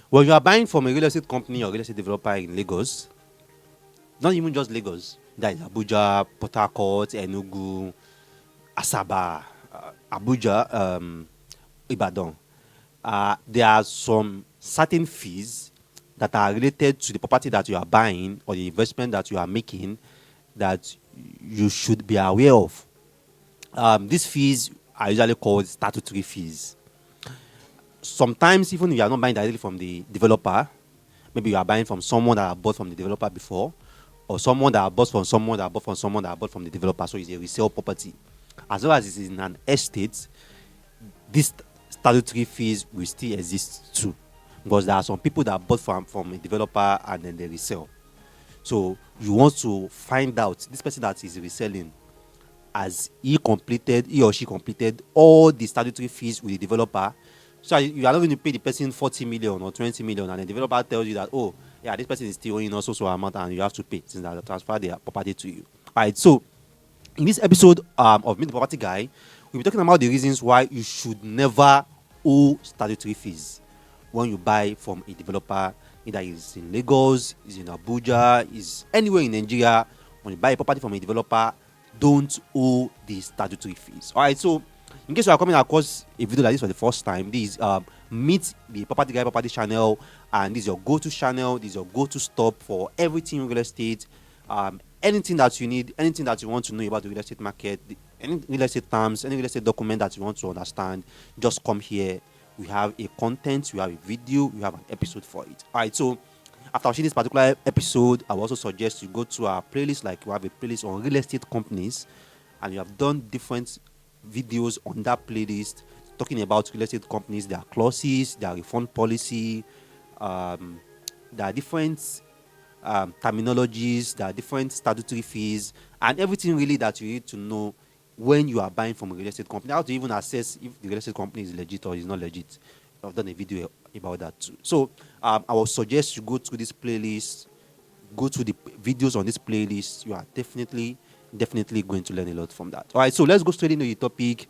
When you are buying from a real estate company or real estate developer in Lagos, not even just Lagos, that is Abuja, Port Harcourt, Enugu, Asaba, Abuja, Ibadan. There are some certain fees that are related to the property that you are buying or the investment that you are making that you should be aware of. These fees are usually called statutory fees. Sometimes, even if you are not buying directly from the developer, maybe you are buying from someone that bought from the developer before, or someone that bought from someone that bought from someone that bought from the developer, so it's a resale property. As well as it's in an estate, these statutory fees will still exist too, because there are some people that bought from a developer and then they resell. So you want to find out this person that is reselling, as he or she completed all the statutory fees with the developer. So you are not going to pay the person 40 million or 20 million, and the developer tells you that, oh, yeah, this person is still owing also so amount, and you have to pay since they transfer their property to you. All right. So in this episode of Meet the Property Guy, we'll be talking about the reasons why you should never owe statutory fees when you buy from a developer, either it's in Lagos, it's in Abuja, is anywhere in Nigeria. When you buy a property from a developer, don't owe the statutory fees. All right. So in case you are coming across a video like this for the first time, this is Meet the Property Guy Property channel, and this is your go-to channel. This is your go-to stop for everything real estate. Anything that you need, anything that you want to know about the real estate market, any real estate terms, any real estate document that you want to understand, just come here. We have a content, we have a video, we have an episode for it. All right. So after watching this particular episode, I will also suggest you go to our playlist. Like, we have a playlist on real estate companies, and we have done different videos on that playlist talking about real estate companies, their clauses, their refund policy, there are different terminologies, there are different statutory fees, and everything really that you need to know when you are buying from a real estate company. How to even assess if the real estate company is legit or is not legit. I've done a video about that too. So I will suggest you go through this playlist, go to the videos on this playlist. You are definitely going to learn a lot from that. All right, so let's go straight into the topic.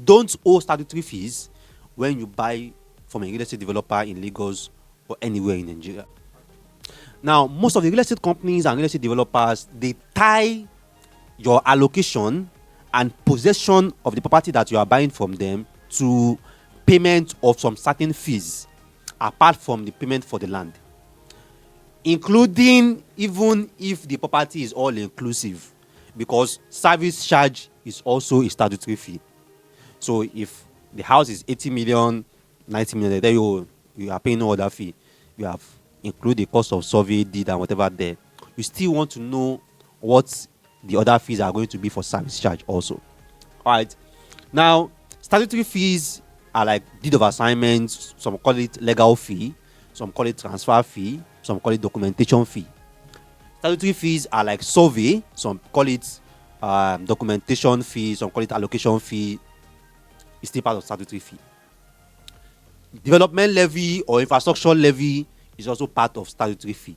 Don't owe statutory fees when you buy from a real estate developer in Lagos or anywhere in Nigeria. Now, most of the real estate companies and real estate developers, they tie your allocation and possession of the property that you are buying from them to payment of some certain fees, apart from the payment for the land, including even if the property is all inclusive, because service charge is also a statutory fee. So if the house is 80 million, 90 million, then you are paying no other fee. You have include the cost of survey, deed, and whatever there. You still want to know what the other fees are going to be for service charge also. All right. Now, statutory fees are like deed of assignment. Some call it legal fee. Some call it transfer fee. Some call it documentation fee. Statutory fees are like survey. Some call it documentation fee. Some call it allocation fee. It's still part of statutory fee. Development levy or infrastructure levy is also part of statutory fee.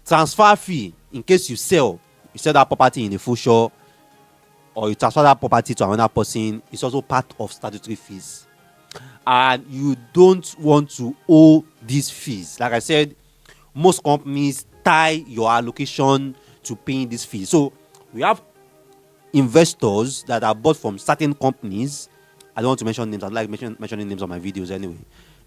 Transfer fee, in case you sell that property in the future, or you transfer that property to another person, is also part of statutory fees. And you don't want to owe these fees. Like I said, most companies tie your allocation to paying these fees. So we have investors that are bought from certain companies. I don't want to mention names. I like mentioning names on my videos anyway,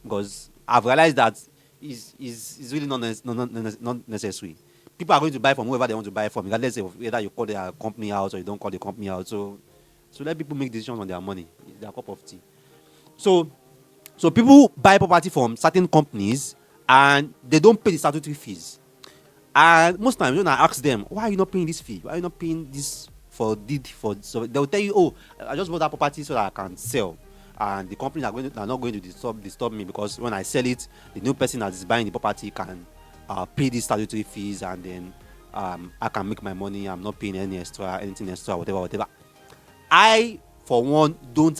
because I've realized that is really not necessary. People are going to buy from whoever they want to buy from, regardless of whether you call their company out or you don't call the company out. So let people make decisions on their money, their cup of tea. So people buy property from certain companies and they don't pay the statutory fees. And most times when I ask them, why are you not paying this fee? Why are you not paying this for deed? So they'll tell you, oh, I just bought that property so that I can sell. And the companies are not going to disturb me, because when I sell it, the new person that is buying the property can pay these statutory fees, and then I can make my money. I'm not paying anything extra, whatever. I, for one, don't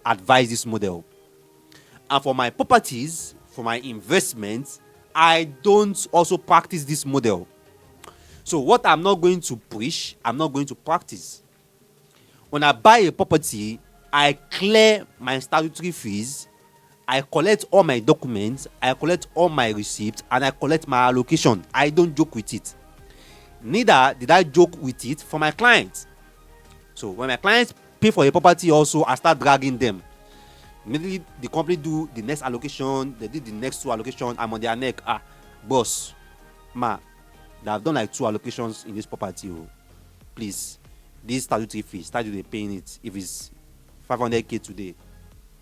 advise this model. And for my properties, for my investments, I don't also practice this model. So what I'm not going to preach, I'm not going to practice. When I buy a property, I clear my statutory fees I collect all my documents, I collect all my receipts, and I collect my allocation. I don't joke with it. Neither did I joke with it for my clients. So when my clients pay for a property also, I start dragging them. Immediately the company do the next allocation, they did the next 2 allocation, I'm on their neck. Boss, they have done like 2 allocations in this property. Please, this statutory fees, start you paying it. If it's 500k today,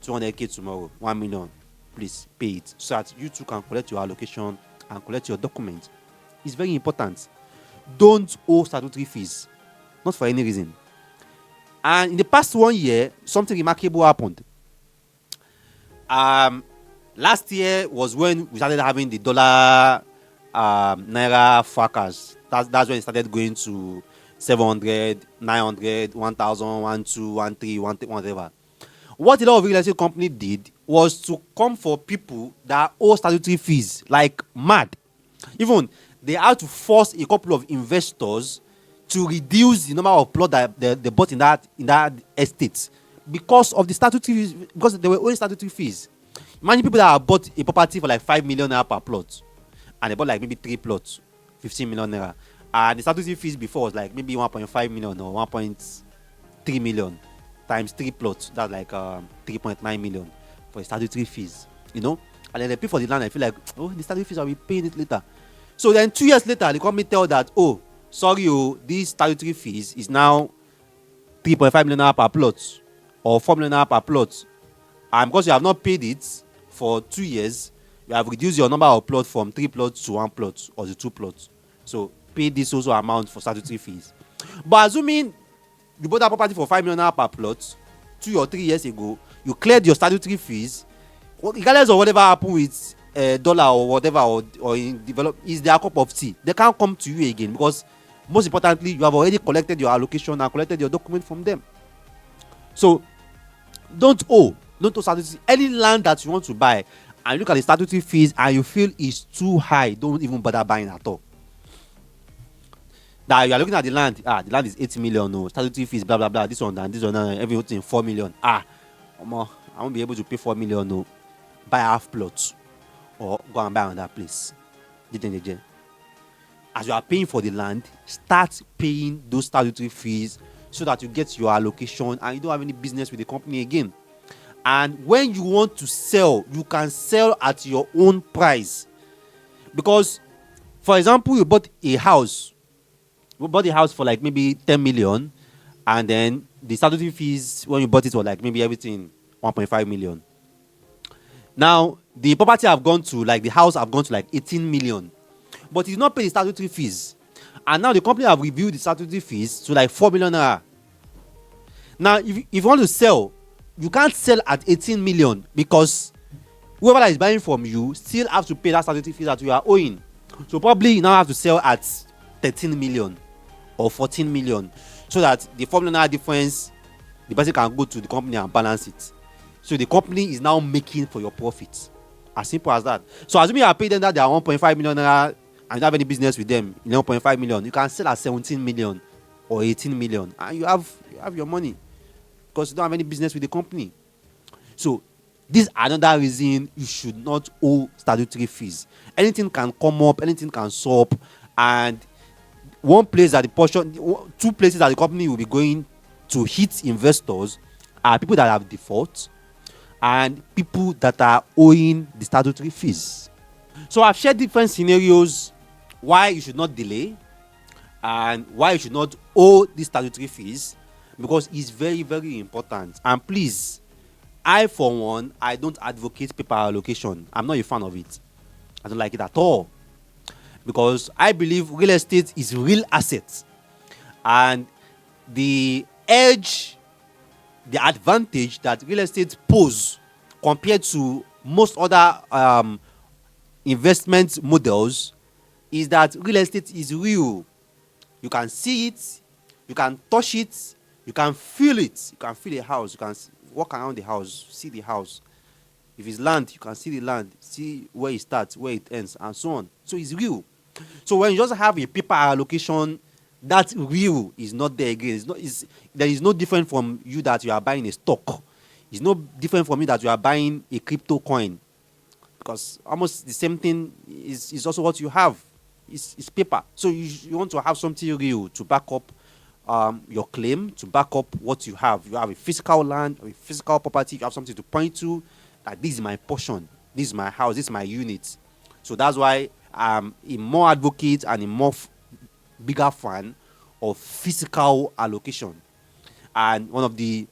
200k tomorrow, 1 million, please pay it so that you too can collect your allocation and collect your documents. It's very important. Don't owe statutory fees, not for any reason. And in the past 1 year, something remarkable happened. Last year was when we started having the dollar naira fracas. That's when it started going to 700, 900, 1000, 12, 13, whatever. What a lot of real estate company did was to come for people that owe statutory fees like mad. Even they had to force a couple of investors to reduce the number of plots that they bought in that estate because of the statutory fees, because they were owing statutory fees. Imagine people that have bought a property for like 5 million naira per plot, and they bought like maybe 3 plots, 15 million naira, and the statutory fees before was like maybe 1.5 million or 1.3 million times 3 plots. That's like 3.9 million for statutory fees, and then they pay for the land. I feel like, oh, the statutory fees, I'll be paying it later. So then 2 years later, the company tell that, oh, sorry, this statutory fees is now 3.5 million naira per plot or 4 million naira per plot, and because you have not paid it for 2 years, you have reduced your number of plots from 3 plots to 1 plot or to 2 plots. So pay this also amount for statutory fees. But assuming you bought that property for 5 million naira per plot 2 or 3 years ago, you cleared your statutory fees, regardless of whatever happened with dollar or whatever, or in develop, is their cup of tea. They can't come to you again because, most importantly, you have already collected your allocation and collected your document from them. So don't owe statutory. Any land that you want to buy and you look at the statutory fees and you feel it's too high, don't even bother buying at all. That you are looking at the land, the land is 80 million, no statutory fees, blah blah blah, this one and this one, everything 4 million. I won't be able to pay 4 million, no. Buy half plots or go and buy another place. As you are paying for the land, start paying those statutory fees so that you get your allocation and you don't have any business with the company again. And when you want to sell, you can sell at your own price. Because, for example, you bought a house for like maybe 10 million, and then the statutory fees when you bought it were like maybe everything 1.5 million. Now the property have gone to, like, the house have gone to like 18 million, but you did not pay the statutory fees, and now the company have reviewed the statutory fees to like 4 million naira. Now if you want to sell, you can't sell at 18 million because whoever that is buying from you still have to pay that statutory fees that you are owing. So probably you now have to sell at 13 million or 14 million so that the 4 million difference, the person can go to the company and balance it. So the company is now making for your profit. As simple as that. So assuming you are paying them that they are 1.5 million naira and you don't have any business with them in 1.5 million, you can sell at 17 million or 18 million and you have your money because you don't have any business with the company. So this is another reason you should not owe statutory fees. Anything can come up, anything can stop, and two places that the company will be going to hit investors are people that have default and people that are owing the statutory fees. So I've shared different scenarios why you should not delay and why you should not owe the statutory fees, because it's very, very important. And please, I for one, I don't advocate paper allocation. I'm not a fan of it. I don't like it at all, because I believe real estate is real assets, and the advantage that real estate pose compared to most other investment models is that real estate is real. You can see it, you can touch it, you can feel it. You can feel a house, you can walk around the house, see the house. If it's land, you can see the land, see where it starts, where it ends, and so on. So it's real. So when you just have a paper allocation, that real is not there again. There is no different from you that you are buying a stock. It's no different from you that you are buying a crypto coin, because almost the same thing is also what you have. It's paper. So you want to have something real to back up your claim, to back up what you have. You have a physical land or a physical property. You have something to point to, that this is my portion, this is my house, this is my unit. So that's why I'm a more advocate and a more bigger fan of physical allocation. And one of the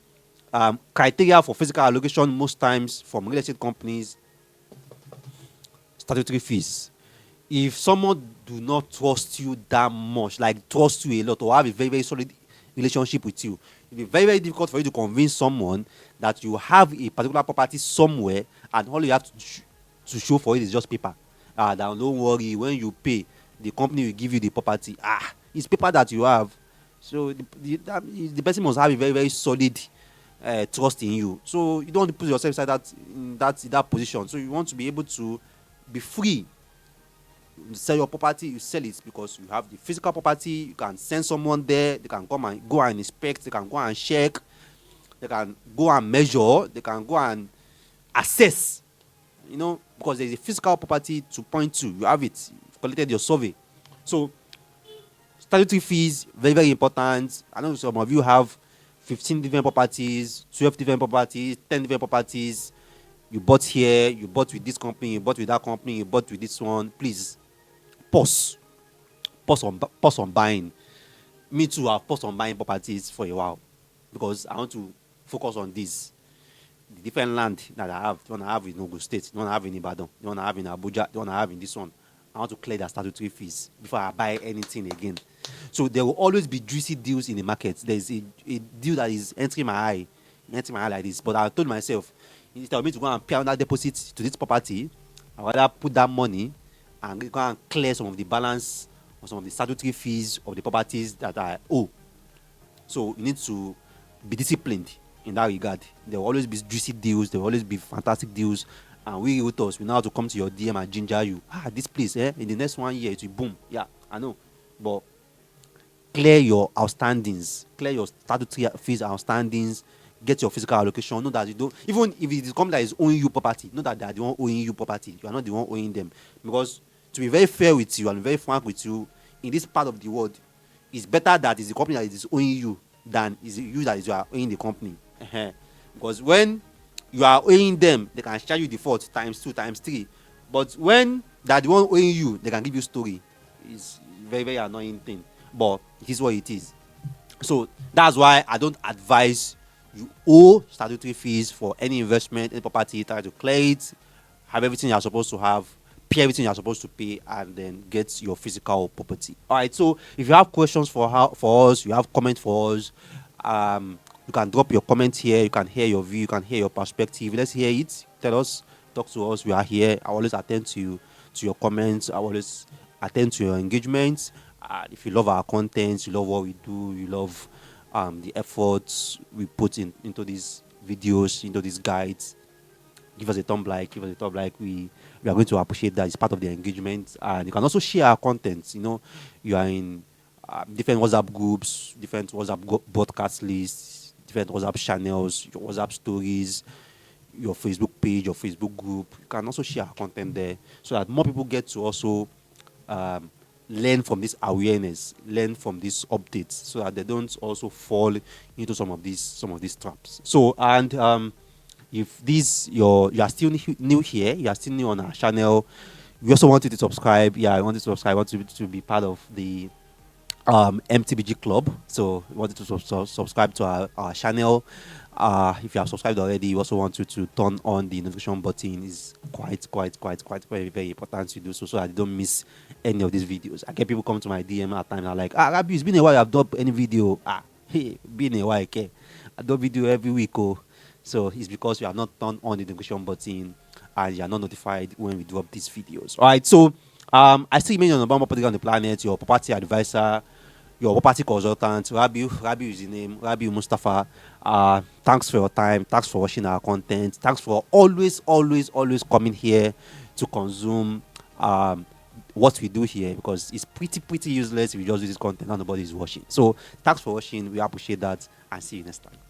criteria for physical allocation most times from real estate companies, statutory fees. If someone do not trust you that much, like trust you a lot, or have a very, very solid relationship with you, it will be very, very difficult for you to convince someone that you have a particular property somewhere and all you have to show for it is just paper. Now don't worry, when you pay, the company will give you the property. It's paper that you have. So the person must have a very, very solid trust in you. So you don't want to put yourself inside that position. So you want to be able to be free. You sell your property, you sell it because you have the physical property. You can send someone there. They can come and go and inspect. They can go and check. They can go and measure. They can go and assess. Because there's a physical property to point to. You have it. You've collected your survey. So statutory fees, very, very important. I know some of you have 15 different properties, 12 different properties, 10 different properties. You bought here, you bought with this company, you bought with that company, you bought with this one. Please pause on buying. Me too, I've paused on buying properties for a while because I want to focus on this. The different land that I have, the one I have in Ogun State, the one I have in Ibadan, the one I have in Abuja, the one I have in this one. I want to clear the statutory fees before I buy anything again. So there will always be juicy deals in the market. There's a deal that is entering my eye like this. But I told myself, instead of me to go and pay another deposit to this property, I would rather put that money and go and clear some of the balance or some of the statutory fees of the properties that I owe. So you need to be disciplined in that regard. There will always be juicy deals. There will always be fantastic deals. And we realtors, we know how to come to your DM and ginger you. This place, in the next 1 year, it will boom. Yeah, I know. But clear your outstandings. Clear your statutory fees outstandings. Get your physical allocation. Know that you don't, even if it is a company that is owing you property, know that they are the one owing you property. You are not the one owing them. Because to be very fair with you and very frank with you, in this part of the world, it's better that it's the company that is owing you than is you that you are owing the company. Because when you are owing them, they can charge you default times 2, times 3. But when they are the one owing you, they can give you story. It's very, very annoying thing. But it is what it is. So that's why I don't advise you owe statutory fees for any investment, any property. Try to clear it, have everything you're supposed to have, pay everything you're supposed to pay, and then get your physical property. All right. So if you have questions for us, you have comments for us, you can drop your comment here. You can hear your view. You can hear your perspective. Let's hear it. Tell us. Talk to us. We are here. I always attend to your comments. I always attend to your engagements. If you love our content, you love what we do, you love the efforts we put into these videos, into these guides, give us a thumb like. We are going to appreciate that. It's part of the engagement. And you can also share our content. You are in different WhatsApp groups, different WhatsApp broadcast lists, different WhatsApp channels, your WhatsApp stories, your Facebook page, your Facebook group. You can also share our content there so that more people get to also learn from this awareness, learn from these updates, so that they don't also fall into some of these traps. So, and if you are still new here, you are still new on our channel, we also want you to subscribe. I want you to subscribe. I want you to be part of the MTBG club. So we want you to subscribe to our channel. If you have subscribed already, we also want you to turn on the notification button. It's quite very, very important to do so that you don't miss any of these videos. I get people come to my DM at times and are like, Rabi, it's been a while I've done any video. Hey, been a while, okay? I do video every week, So it's because you have not turned on the notification button and you are not notified when we drop these videos. All right, so I still remain your number one property on the planet, your property advisor, your property consultant. Rabi is the name, Rabi Mustafa. Thanks for your time. Thanks for watching our content. Thanks for always coming here to consume what we do here, because it's pretty useless if you just do this content and nobody is watching. So thanks for watching. We appreciate that, and see you next time.